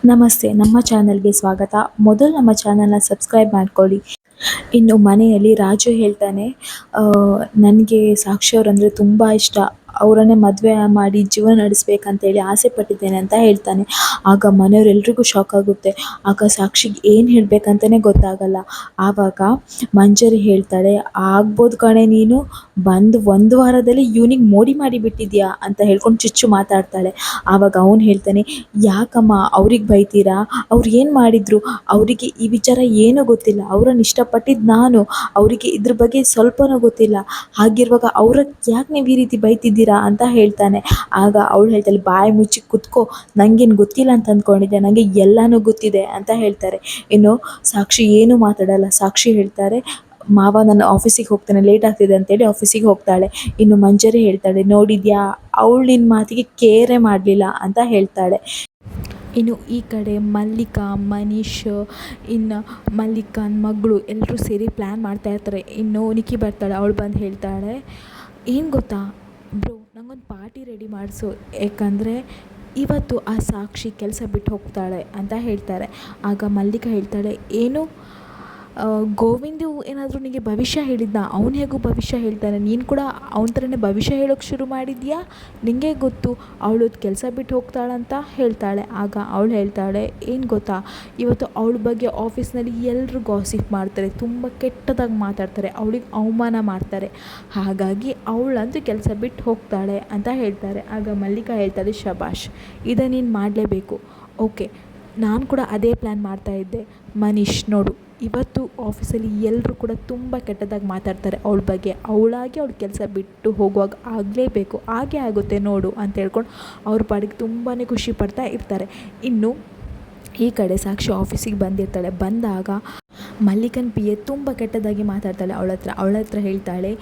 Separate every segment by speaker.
Speaker 1: ನಮಸ್ತೆ, ನಮ್ಮ ಚಾನಲ್ಗೆ ಸ್ವಾಗತ. ಮೊದಲು ನಮ್ಮ ಚಾನಲ್ನ ಸಬ್ಸ್ಕ್ರೈಬ್ ಮಾಡ್ಕೊಳ್ಳಿ. ಇನ್ನು ಮನೆಯಲ್ಲಿ ರಾಜು ಹೇಳ್ತಾನೆ, ನನಗೆ ಸಾಕ್ಷಿ ಅವರಂದರೆ ತುಂಬ ಇಷ್ಟ, ಅವರನ್ನೇ ಮದುವೆ ಮಾಡಿ ಜೀವನ ನಡೆಸಬೇಕಂತೇಳಿ ಆಸೆ ಪಟ್ಟಿದ್ದೇನೆ ಅಂತ ಹೇಳ್ತಾನೆ. ಆಗ ಮನೆಯವರೆಲ್ರಿಗೂ ಶಾಕ್ ಆಗುತ್ತೆ. ಆಗ ಸಾಕ್ಷಿಗೆ ಏನು ಹೇಳಬೇಕಂತಲೇ ಗೊತ್ತಾಗಲ್ಲ. ಆವಾಗ ಮಂಜರಿ ಹೇಳ್ತಾಳೆ, ಆಗ್ಬೋದು ಕಣೆ, ನೀನು ಬಂದು ಒಂದು ವಾರದಲ್ಲಿ ಇವನಿಗೆ ಮೋಡಿ ಮಾಡಿಬಿಟ್ಟಿದ್ಯಾ ಅಂತ ಹೇಳ್ಕೊಂಡು ಚುಚ್ಚು ಮಾತಾಡ್ತಾಳೆ. ಆವಾಗ ಅವನು ಹೇಳ್ತಾನೆ, ಯಾಕಮ್ಮ ಅವ್ರಿಗೆ ಬೈತೀರಾ? ಅವ್ರು ಏನು ಮಾಡಿದರು? ಅವರಿಗೆ ಈ ವಿಚಾರ ಏನೂ ಗೊತ್ತಿಲ್ಲ, ಅವರನ್ನು ಇಷ್ಟಪಟ್ಟಿದ್ದು ನಾನು, ಅವರಿಗೆ ಇದ್ರ ಬಗ್ಗೆ ಸ್ವಲ್ಪನೂ ಗೊತ್ತಿಲ್ಲ. ಹಾಗಿರುವಾಗ ಅವ್ರಿಗೆ ಯಾಕೆ ನೀವು ಈ ರೀತಿ ಬೈತಿದ್ದೀರಾ ಅಂತ ಹೇಳ್ತಾನೆ. ಆಗ ಅವಳು ಹೇಳ್ತಾಳೆ, ಬಾಯಿ ಮುಚ್ಚಿ ಕುತ್ಕೋ, ನನಗೇನು ಗೊತ್ತಿಲ್ಲ ಅಂತ ಅಂದ್ಕೊಂಡಿದ್ದೆ, ನನಗೆ ಎಲ್ಲನೂ ಗೊತ್ತಿದೆ ಅಂತ ಹೇಳ್ತಾರೆ. ಇನ್ನು ಸಾಕ್ಷಿ ಏನೂ ಮಾತಾಡಲ್ಲ. ಸಾಕ್ಷಿ ಹೇಳ್ತಾರೆ, ಮಾವ ನಾನು ಆಫೀಸಿಗೆ ಹೋಗ್ತೇನೆ, ಲೇಟ್ ಆಗ್ತಿದೆ ಅಂತೇಳಿ ಆಫೀಸಿಗೆ ಹೋಗ್ತಾಳೆ. ಇನ್ನು ಮಂಜರಿ ಹೇಳ್ತಾಳೆ, ನೋಡಿದ್ಯಾ, ಅವಳು ನಿನ್ನ ಮಾತಿಗೆ ಕೇರೇ ಮಾಡಲಿಲ್ಲ ಅಂತ ಹೇಳ್ತಾಳೆ. ಇನ್ನು ಈ ಕಡೆ ಮಲ್ಲಿಕಾ, ಮನೀಶ್, ಇನ್ನು ಮಲ್ಲಿಕನ ಮಗಳು ಎಲ್ಲರೂ ಸೇರಿ ಪ್ಲ್ಯಾನ್ ಮಾಡ್ತಾಯಿರ್ತಾರೆ. ಇನ್ನು ನಿಕ್ಕಿ ಬರ್ತಾಳೆ. ಅವಳು ಬಂದು ಹೇಳ್ತಾಳೆ, ಏನು ಗೊತ್ತಾ ಬ್ರೋ, ನನಗೊಂದು ಪಾರ್ಟಿ ರೆಡಿ ಮಾಡಿಸು, ಏಕೆಂದರೆ ಇವತ್ತು ಆ ಸಾಕ್ಷಿ ಕೆಲಸ ಬಿಟ್ಟು ಹೋಗ್ತಾಳೆ ಅಂತ ಹೇಳ್ತಾರೆ. ಆಗ ಮಲ್ಲಿಕಾ ಹೇಳ್ತಾಳೆ, ಏನು ಗೋವಿಂದು ಏನಾದರೂ ನಿನಗೆ ಭವಿಷ್ಯ ಹೇಳಿದ್ನಾ? ಅವನು ಹೇಗೂ ಭವಿಷ್ಯ ಹೇಳ್ತಾನೆ, ನೀನು ಕೂಡ ಅವನ ಥರನೇ ಭವಿಷ್ಯ ಹೇಳೋಕ್ಕೆ ಶುರು ಮಾಡಿದ್ಯಾ? ನಿನಗೆ ಗೊತ್ತು ಅವಳು ಕೆಲಸ ಬಿಟ್ಟು ಹೋಗ್ತಾಳಂತ ಹೇಳ್ತಾಳೆ. ಆಗ ಅವಳು ಹೇಳ್ತಾಳೆ, ಏನು ಗೊತ್ತಾ, ಇವತ್ತು ಅವಳ ಬಗ್ಗೆ ಆಫೀಸ್ನಲ್ಲಿ ಎಲ್ಲರೂ ಗಾಸಿಪ್ ಮಾಡ್ತಾರೆ, ತುಂಬ ಕೆಟ್ಟದಾಗಿ ಮಾತಾಡ್ತಾರೆ, ಅವಳಿಗೆ ಅವಮಾನ ಮಾಡ್ತಾರೆ, ಹಾಗಾಗಿ ಅವಳಂತೂ ಕೆಲಸ ಬಿಟ್ಟು ಹೋಗ್ತಾಳೆ ಅಂತ ಹೇಳ್ತಾರೆ. ಆಗ ಮಲ್ಲಿಕಾ ಹೇಳ್ತಾಳೆ, ಶಬಾಷ್, ಇದನ್ನು ನೀನು ಮಾಡಲೇಬೇಕು. ಓಕೆ, ನಾನು ಕೂಡ ಅದೇ ಪ್ಲ್ಯಾನ್ ಮಾಡ್ತಾಯಿದ್ದೆ. ಮನೀಶ್ ನೋಡು, ಇವತ್ತು ಆಫೀಸಲ್ಲಿ ಎಲ್ಲರೂ ಕೂಡ ತುಂಬ ಕೆಟ್ಟದಾಗಿ ಮಾತಾಡ್ತಾರೆ ಅವಳ ಬಗ್ಗೆ, ಅವಳಾಗಿ ಅವಳ ಕೆಲಸ ಬಿಟ್ಟು ಹೋಗುವಾಗ ಆಗಲೇಬೇಕು, ಹಾಗೇ ಆಗುತ್ತೆ ನೋಡು ಅಂತ ಹೇಳ್ಕೊಂಡು ಅವ್ರ ಪಾಡಿಗೆ ತುಂಬಾ ಖುಷಿ ಪಡ್ತಾ ಇರ್ತಾರೆ. ಇನ್ನು ಈ ಕಡೆ ಸಾಕ್ಷಿ ಆಫೀಸಿಗೆ ಬಂದಿರ್ತಾಳೆ. ಬಂದಾಗ ಮಲ್ಲಿಕನ್ PA ತುಂಬ ಕೆಟ್ಟದಾಗಿ ಮಾತಾಡ್ತಾಳೆ ಅವಳ ಹತ್ರ ಹೇಳ್ತಾಳೆ,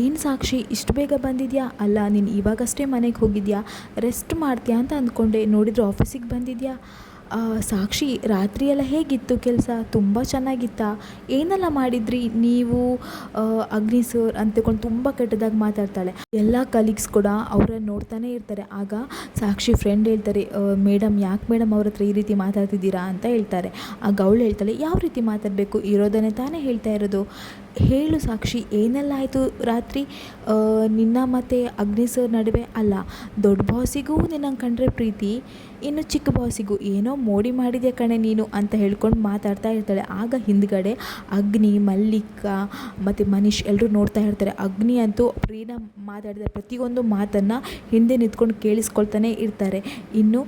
Speaker 1: ಏನು ಸಾಕ್ಷಿ, ಇಷ್ಟು ಬೇಗ ಬಂದಿದ್ಯಾ? ಅಲ್ಲ, ನೀನು ಇವಾಗಷ್ಟೇ ಮನೆಗೆ ಹೋಗಿದ್ಯಾ, ರೆಸ್ಟ್ ಮಾಡ್ತೀಯಾ ಅಂತ ಅಂದ್ಕೊಂಡೆ, ನೋಡಿದರೆ ಆಫೀಸಿಗೆ ಬಂದಿದ್ಯಾ? ಸಾಕ್ಷಿ, ರಾತ್ರಿಯೆಲ್ಲ ಹೇಗಿತ್ತು ಕೆಲಸ? ತುಂಬ ಚೆನ್ನಾಗಿತ್ತಾ? ಏನೆಲ್ಲ ಮಾಡಿದ್ರಿ ನೀವು? ಅಗ್ನಿ ಸರ್ ಅಂತಕೊಂಡು ತುಂಬ ಕೆಟ್ಟದಾಗಿ ಮಾತಾಡ್ತಾಳೆ. ಎಲ್ಲ ಕಲೀಗ್ಸ್ ಕೂಡ ಅವರನ್ನು ನೋಡ್ತಾನೆ ಇರ್ತಾರೆ. ಆಗ ಸಾಕ್ಷಿ ಫ್ರೆಂಡ್ ಹೇಳ್ತಾರೆ, ಮೇಡಮ್, ಯಾಕೆ ಮೇಡಮ್ ಅವ್ರ ಹತ್ರ ಈ ರೀತಿ ಮಾತಾಡ್ತಿದ್ದೀರಾ ಅಂತ ಹೇಳ್ತಾರೆ. ಆಗ ಅವಳು ಹೇಳ್ತಾಳೆ, ಯಾವ ರೀತಿ ಮಾತಾಡಬೇಕು, ಇರೋದನ್ನೇ ತಾನೇ ಹೇಳ್ತಾ ಇರೋದು, ಹೇಳು ಸಾಕ್ಷಿ, ಏನೆಲ್ಲ ಆಯಿತು ರಾತ್ರಿ ನಿನ್ನ ಮತ್ತು ಅಗ್ನಿ ಸರ್ ನಡುವೆ? ಅಲ್ಲ, ದೊಡ್ಡ ಬಾಸಿಗೂ ನಿನ್ನಂಗೆ ಕಂಡ್ರೆ ಪ್ರೀತಿ, ಇನ್ನು ಚಿಕ್ಕ ಬಾಸಿಗೂ ಏನೋ ಮೋಡಿ ಮಾಡಿದೆ ಕಣೆ ನೀನು ಅಂತ ಹೇಳ್ಕೊಂಡು ಮಾತಾಡ್ತಾ ಇರ್ತಾಳೆ. ಆಗ ಹಿಂದ್ಗಡೆ ಅಗ್ನಿ, ಮಲ್ಲಿಕಾ ಮತ್ತು ಮನೀಶ್ ಎಲ್ಲರೂ ನೋಡ್ತಾ ಇರ್ತಾರೆ. ಅಗ್ನಿ ಅಂತೂ ರೀನಾ ಮಾತಾಡಿದ ಪ್ರತಿಯೊಂದು ಮಾತನ್ನು ಹಿಂದೆ ನಿಂತ್ಕೊಂಡು ಕೇಳಿಸ್ಕೊಳ್ತಾನೆ ಇರ್ತಾರೆ. ಇನ್ನು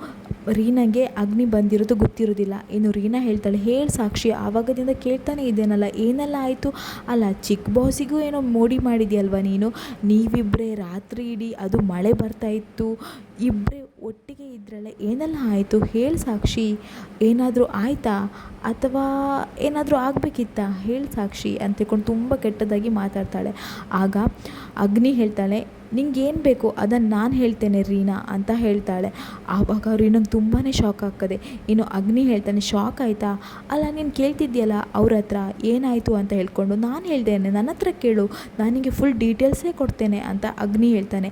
Speaker 1: ರೀನಾಗೆ ಅಗ್ನಿ ಬಂದಿರೋದು ಗೊತ್ತಿರೋದಿಲ್ಲ. ಇನ್ನು ರೀನಾ ಹೇಳ್ತಾಳೆ, ಹೇಳಿ ಸಾಕ್ಷಿ, ಆವಾಗದಿಂದ ಕೇಳ್ತಾನೆ ಇದ್ದೇನಲ್ಲ, ಏನೆಲ್ಲ ಆಯಿತು? ಅಲ್ಲ, ಚಿಕ್ಕ ಬಾಸಿಗೂ ಏನೋ ಮೋಡಿ ಮಾಡಿದೆಯಲ್ವ ನೀನು, ನೀವಿಬ್ಬರೇ ರಾತ್ರಿ ಇಡೀ, ಅದು ಮಳೆ ಬರ್ತಾಯಿತ್ತು, ಇಬ್ಬರೇ ಒಟ್ಟಿಗೆ ಇದ್ರಲ್ಲ, ಏನೆಲ್ಲ ಆಯಿತು ಹೇಳಿ ಸಾಕ್ಷಿ, ಏನಾದರೂ ಆಯಿತಾ ಅಥವಾ ಏನಾದರೂ ಆಗಬೇಕಿತ್ತಾ? ಹೇಳಿ ಸಾಕ್ಷಿ ಅಂತೇಳ್ಕೊಂಡು ತುಂಬ ಕೆಟ್ಟದಾಗಿ ಮಾತಾಡ್ತಾಳೆ. ಆಗ ಅಗ್ನಿ ಹೇಳ್ತಾಳೆ, ನಿಂಗೇನು ಬೇಕು ಅದನ್ನು ನಾನು ಹೇಳ್ತೇನೆ ರೀನಾ ಅಂತ ಹೇಳ್ತಾಳೆ. ಆವಾಗ ರೀನಂಗೆ ತುಂಬಾ ಶಾಕ್ ಆಗ್ತದೆ. ಇನ್ನು ಅಗ್ನಿ ಹೇಳ್ತಾನೆ, ಶಾಕ್ ಆಯಿತಾ? ಅಲ್ಲ, ನೀನು ಕೇಳ್ತಿದ್ಯಲ್ಲ ಅವ್ರ ಹತ್ರ ಏನಾಯಿತು ಅಂತ ಹೇಳ್ಕೊಂಡು, ನಾನು ಹೇಳ್ತೇನೆ, ನನ್ನ ಹತ್ರ ಕೇಳು, ನಾನಿಗೆ ಫುಲ್ ಡೀಟೇಲ್ಸೇ ಕೊಡ್ತೇನೆ ಅಂತ ಅಗ್ನಿ ಹೇಳ್ತಾನೆ.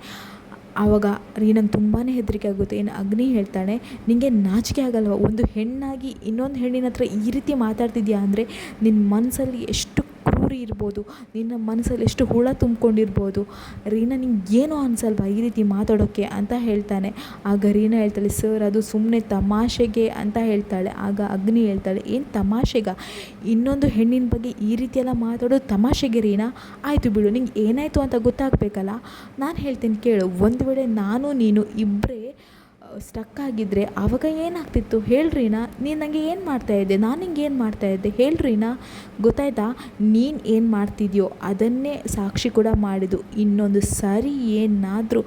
Speaker 1: ಆವಾಗ ರೀನಂಗೆ ತುಂಬಾ ಹೆದರಿಕೆ ಆಗುತ್ತೆ. ಇನ್ನು ಅಗ್ನಿ ಹೇಳ್ತಾಳೆ, ನಿನಗೆ ನಾಚಿಕೆ ಆಗಲ್ವ? ಒಂದು ಹೆಣ್ಣಾಗಿ ಇನ್ನೊಂದು ಹೆಣ್ಣಿನ ಹತ್ರ ಈ ರೀತಿ ಮಾತಾಡ್ತಿದ್ಯಾ ಅಂದರೆ ನಿನ್ನ ಮನಸ್ಸಲ್ಲಿ ಎಷ್ಟು ಕ್ರೂರಿ ಇರ್ಬೋದು, ನಿನ್ನ ಮನಸ್ಸಲ್ಲಿ ಎಷ್ಟು ಹುಳ ತುಂಬಿಕೊಂಡಿರ್ಬೋದು. ರೀನಾ, ನಿಂಗೆ ಏನೋ ಅನಿಸಲ್ವಾ ಈ ರೀತಿ ಮಾತಾಡೋಕ್ಕೆ ಅಂತ ಹೇಳ್ತಾನೆ. ಆಗ ರೀನಾ ಹೇಳ್ತಾಳೆ, ಸರ್, ಅದು ಸುಮ್ಮನೆ ತಮಾಷೆಗೆ ಅಂತ ಹೇಳ್ತಾಳೆ. ಆಗ ಅಗ್ನಿ ಹೇಳ್ತಾಳೆ, ಏನು ತಮಾಷೆಗ? ಇನ್ನೊಂದು ಹೆಣ್ಣಿನ ಬಗ್ಗೆ ಈ ರೀತಿಯೆಲ್ಲ ಮಾತಾಡೋದು ತಮಾಷೆಗೆ ರೀನಾ? ಆಯಿತು ಬಿಡು, ನಿಂಗೆ ಏನಾಯಿತು ಅಂತ ಗೊತ್ತಾಗಬೇಕಲ್ಲ, ನಾನು ಹೇಳ್ತೀನಿ ಕೇಳು. ಒಂದು ವೇಳೆ ನಾನು ನೀನು ಇಬ್ಬರೇ ಸ್ಟಕ್ ಆಗಿದ್ದರೆ ಆವಾಗ ಏನಾಗ್ತಿತ್ತು ಹೇಳ್ರೀನಾ? ನೀನು ನನಗೆ ಏನು ಮಾಡ್ತಾಯಿದ್ದೆ, ನಾನು ನಿಂಗೆ ಏನು ಮಾಡ್ತಾಯಿದ್ದೆ ಹೇಳ್ರೀನಾ? ಗೊತ್ತಾಯ್ತಾ? ನೀನು ಏನು ಮಾಡ್ತಿದ್ಯೋ ಅದನ್ನೇ ಸಾಕ್ಷಿ ಕೂಡ ಮಾಡಿದ್ದು. ಇನ್ನೊಂದು ಸಾರಿ ಏನಾದರೂ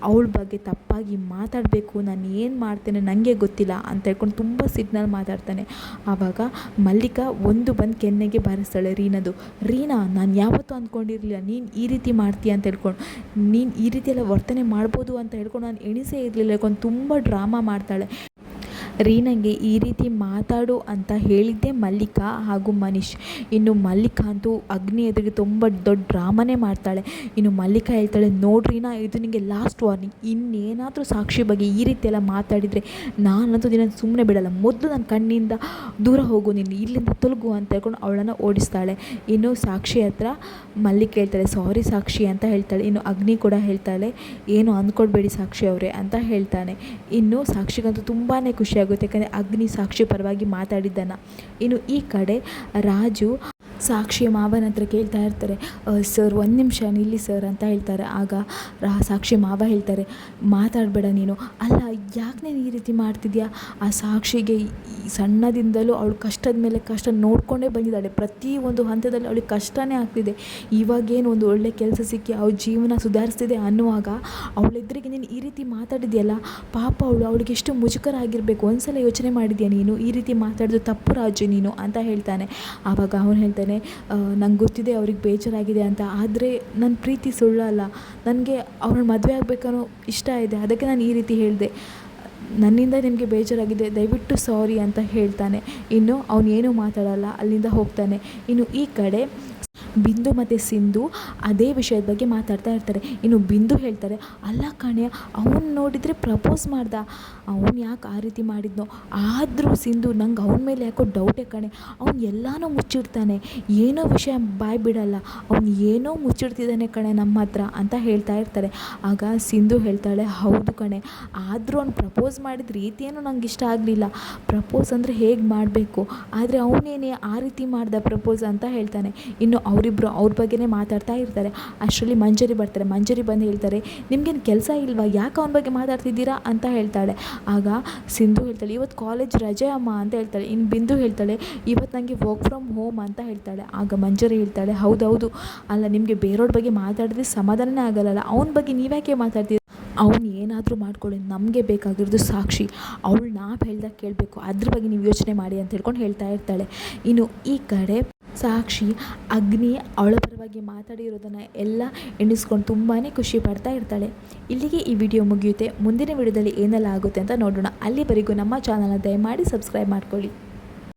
Speaker 1: ಅವಳ ಬಗ್ಗೆ ತಪ್ಪಾಗಿ ಮಾತಾಡಬೇಕು, ನಾನು ಏನು ಮಾಡ್ತೇನೆ ನನಗೆ ಗೊತ್ತಿಲ್ಲ ಅಂತ ಹೇಳ್ಕೊಂಡು ತುಂಬ ಸಿಗ್ನಲ್ ಮಾತಾಡ್ತಾನೆ. ಆವಾಗ ಮಲ್ಲಿಕಾ ಒಂದು ಬಂದು ಕೆನ್ನೆಗೆ ಬಾರಿಸ್ತಾಳೆ ರೀನದು. ರೀನಾ, ನಾನು ಯಾವತ್ತೂ ಅಂದ್ಕೊಂಡಿರಲಿಲ್ಲ ನೀನು ಈ ರೀತಿ ಮಾಡ್ತೀಯ ಅಂತ ಹೇಳ್ಕೊಂಡು, ನೀನು ಈ ರೀತಿಯೆಲ್ಲ ವರ್ತನೆ ಮಾಡ್ಬೋದು ಅಂತ ಹೇಳ್ಕೊಂಡು ನಾನು ಎಣಿಸೇ ಇರಲಿಲ್ಲ ಹೇಳ್ಕೊಂಡು ತುಂಬ ಡ್ರಾಮಾ ಮಾಡ್ತಾಳೆ. ರೀನಾಗೆ ಈ ರೀತಿ ಮಾತಾಡು ಅಂತ ಹೇಳಿದ್ದೆ ಮಲ್ಲಿಕಾ ಹಾಗೂ ಮನೀಶ್. ಇನ್ನು ಮಲ್ಲಿಕಾ ಅಂತೂ ಅಗ್ನಿ ಎದುರಿಗೆ ತುಂಬ ದೊಡ್ಡ ಡ್ರಾಮನೇ ಮಾಡ್ತಾಳೆ. ಇನ್ನು ಮಲ್ಲಿಕಾ ಹೇಳ್ತಾಳೆ, ನೋಡ್ರಿನಾ, ಇದು ನಿನಗೆ ಲಾಸ್ಟ್ ವಾರ್ನಿಂಗ್. ಇನ್ನೇನಾದರೂ ಸಾಕ್ಷಿ ಬಗ್ಗೆ ಈ ರೀತಿ ಎಲ್ಲ ಮಾತಾಡಿದರೆ ನಾನಂತೂ ನಿನ್ನ ಸುಮ್ಮನೆ ಬಿಡಲ್ಲ. ಮೊದಲು ನನ್ನ ಕಣ್ಣಿಂದ ದೂರ ಹೋಗು, ನೀನು ಇಲ್ಲಿಂದ ತೊಲಗು ಅಂತ ಹೇಳ್ಕೊಂಡು ಅವಳನ್ನು ಓಡಿಸ್ತಾಳೆ. ಇನ್ನು ಸಾಕ್ಷಿ ಹತ್ರ ಮಲ್ಲಿಕಾ ಹೇಳ್ತಾಳೆ, ಸಾರಿ ಸಾಕ್ಷಿ ಅಂತ ಹೇಳ್ತಾಳೆ. ಇನ್ನು ಅಗ್ನಿ ಕೂಡ ಹೇಳ್ತಾಳೆ, ಏನು ಅಂದ್ಕೊಡ್ಬೇಡಿ ಸಾಕ್ಷಿ ಅವರೇ ಅಂತ ಹೇಳ್ತಾನೆ. ಇನ್ನು ಸಾಕ್ಷಿಗಂತೂ ತುಂಬಾ ಖುಷಿಯಾಗುತ್ತೆ, ಯಾಕಂದರೆ ಅಗ್ನಿ ಸಾಕ್ಷಿ ಪರವಾಗಿ ಮಾತಾಡಿದ್ದಾನ. ಇನ್ನು ಈ ಕಡೆ ರಾಜು ಸಾಕ್ಷಿಯ ಮಾವನ ಹತ್ರ ಕೇಳ್ತಾ ಇರ್ತಾರೆ, ಸರ್ ಒಂದು ನಿಮಿಷ ನಿಲ್ಲಿ ಸರ್ ಅಂತ ಹೇಳ್ತಾರೆ. ಆಗ ಸಾಕ್ಷಿ ಮಾವ ಹೇಳ್ತಾರೆ, ಮಾತಾಡಬೇಡ ನೀನು. ಅಲ್ಲ, ಯಾಕೆ ನೀನು ಈ ರೀತಿ ಮಾಡ್ತಿದ್ಯಾ? ಆ ಸಾಕ್ಷಿಗೆ ಸಣ್ಣದಿಂದಲೂ ಅವಳು ಕಷ್ಟದ ಮೇಲೆ ಕಷ್ಟ ನೋಡಿಕೊಂಡೇ ಬಂದಿದ್ದಾಳೆ. ಪ್ರತಿಯೊಂದು ಹಂತದಲ್ಲಿ ಅವಳಿಗೆ ಕಷ್ಟನೇ ಆಗ್ತಿದೆ. ಇವಾಗೇನು ಒಂದು ಒಳ್ಳೆ ಕೆಲಸ ಸಿಕ್ಕಿ ಅವಳ ಜೀವನ ಸುಧಾರಿಸ್ತಿದೆ ಅನ್ನುವಾಗ ಅವಳೆದುರಿಗೆ ನೀನು ಈ ರೀತಿ ಮಾತಾಡಿದ್ಯಲ್ಲ, ಪಾಪ ಅವಳಿಗೆ ಎಷ್ಟು ಮುಜುಗರ ಆಗಿರಬೇಕು. ಒಂದ್ಸಲ ಯೋಚನೆ ಮಾಡಿದ್ಯಾ ನೀನು? ಈ ರೀತಿ ಮಾತಾಡೋದು ತಪ್ಪು ರಾಜು ನೀನು ಅಂತ ಹೇಳ್ತಾನೆ. ಆವಾಗ ಅವನು ಹೇಳ್ತಾನೆ, ನಂಗೆ ಗೊತ್ತಿದೆ ಅವ್ರಿಗೆ ಬೇಜಾರಾಗಿದೆ ಅಂತ, ಆದರೆ ನನ್ನ ಪ್ರೀತಿ ಸುಳ್ಳಲ್ಲ. ನನಗೆ ಅವ್ರನ್ನ ಮದುವೆ ಆಗಬೇಕನ್ನೋ ಇಷ್ಟ ಇದೆ, ಅದಕ್ಕೆ ನಾನು ಈ ರೀತಿ ಹೇಳಿದೆ. ನನ್ನಿಂದ ನಿಮಗೆ ಬೇಜಾರಾಗಿದೆ, ದಯವಿಟ್ಟು ಸಾರಿ ಅಂತ ಹೇಳ್ತಾನೆ. ಇನ್ನು ಅವನೇನು ಮಾತಾಡಲ್ಲ, ಅಲ್ಲಿಂದ ಹೋಗ್ತಾನೆ. ಇನ್ನು ಈ ಕಡೆ ಬಿಂದು ಮತ್ತು ಸಿಂಧು ಅದೇ ವಿಷಯದ ಬಗ್ಗೆ ಮಾತಾಡ್ತಾ ಇರ್ತಾರೆ. ಇನ್ನು ಬಿಂದು ಹೇಳ್ತಾರೆ, ಅಲ್ಲ ಕಣೆ, ಅವನು ನೋಡಿದರೆ ಪ್ರಪೋಸ್ ಮಾಡ್ದ, ಅವನು ಯಾಕೆ ಆ ರೀತಿ ಮಾಡಿದ್ನೋ. ಆದರೂ ಸಿಂಧು, ನಂಗೆ ಅವನ ಮೇಲೆ ಯಾಕೋ ಡೌಟೇ ಕಣೆ. ಅವ್ನು ಎಲ್ಲನೂ ಮುಚ್ಚಿಡ್ತಾನೆ, ಏನೋ ವಿಷಯ ಬಾಯ್ ಬಿಡಲ್ಲ, ಅವನು ಏನೋ ಮುಚ್ಚಿಡ್ತಿದ್ದಾನೆ ಕಣೆ ನಮ್ಮ ಹತ್ರ ಅಂತ ಹೇಳ್ತಾ ಇರ್ತಾರೆ. ಆಗ ಸಿಂಧು ಹೇಳ್ತಾಳೆ, ಹೌದು ಕಣೆ, ಆದರೂ ಅವ್ನು ಪ್ರಪೋಸ್ ಮಾಡಿದ ರೀತಿಯೇನೂ ನಂಗೆ ಇಷ್ಟ ಆಗಲಿಲ್ಲ. ಪ್ರಪೋಸ್ ಅಂದರೆ ಹೇಗೆ ಮಾಡಬೇಕು, ಆದರೆ ಅವನೇನೇ ಆ ರೀತಿ ಮಾಡ್ದ ಪ್ರಪೋಸ್ ಅಂತ ಹೇಳ್ತಾನೆ. ಇನ್ನು ಅವರಿಬ್ಬರು ಅವ್ರ ಬಗ್ಗೆನೇ ಮಾತಾಡ್ತಾ ಇರ್ತಾರೆ. ಅಷ್ಟರಲ್ಲಿ ಮಂಜರಿ ಬರ್ತಾರೆ. ಮಂಜರಿ ಬಂದು ಹೇಳ್ತಾರೆ, ನಿಮಗೇನು ಕೆಲಸ ಇಲ್ವಾ, ಯಾಕೆ ಅವನ ಬಗ್ಗೆ ಮಾತಾಡ್ತಿದ್ದೀರಾ ಅಂತ ಹೇಳ್ತಾಳೆ. ಆಗ ಸಿಂಧು ಹೇಳ್ತಾಳೆ, ಇವತ್ತು ಕಾಲೇಜ್ ರಜೆ ಅಮ್ಮ ಅಂತ ಹೇಳ್ತಾಳೆ. ಇನ್ನು ಬಿಂದು ಹೇಳ್ತಾಳೆ, ಇವತ್ತು ನನಗೆ ವರ್ಕ್ ಫ್ರಮ್ ಹೋಮ್ ಅಂತ ಹೇಳ್ತಾಳೆ. ಆಗ ಮಂಜರಿ ಹೇಳ್ತಾಳೆ, ಹೌದೌದು, ಅಲ್ಲ ನಿಮಗೆ ಬೇರೆಯವ್ರ ಬಗ್ಗೆ ಮಾತಾಡಿದ್ರೆ ಸಮಾಧಾನನೇ ಆಗಲ್ಲ, ಅವನ ಬಗ್ಗೆ ನೀವ್ಯಾಕೆ ಮಾತಾಡ್ತೀರಿ? ಅವ್ನು ಏನಾದರೂ ಮಾಡ್ಕೊಳ್ಳಿ, ನಮಗೆ ಬೇಕಾಗಿರೋದು ಸಾಕ್ಷಿ, ಅವಳು ನಾವು ಹೇಳ್ದಾಗ ಕೇಳಬೇಕು, ಅದ್ರ ಬಗ್ಗೆ ನೀವು ಯೋಚನೆ ಮಾಡಿ ಅಂತ ಹೇಳ್ಕೊಂಡು ಹೇಳ್ತಾ ಇರ್ತಾಳೆ. ಇನ್ನು ಈ ಕಡೆ ಸಾಕ್ಷಿ ಅಗ್ನಿ ಅವಳ ಪರವಾಗಿ ಮಾತಾಡಿರೋದನ್ನು ಎಲ್ಲ ಎಣಿಸ್ಕೊಂಡು ತುಂಬಾ ಖುಷಿ ಪಡ್ತಾ ಇರ್ತಾಳೆ. ಇಲ್ಲಿಗೆ ಈ ವಿಡಿಯೋ ಮುಗಿಯುತ್ತೆ. ಮುಂದಿನ ವಿಡಿಯೋದಲ್ಲಿ ಏನೆಲ್ಲ ಆಗುತ್ತೆ ಅಂತ ನೋಡೋಣ. ಅಲ್ಲಿವರೆಗೂ ನಮ್ಮ ಚಾನಲ್ನ ದಯಮಾಡಿ ಸಬ್ಸ್ಕ್ರೈಬ್ ಮಾಡ್ಕೊಳ್ಳಿ.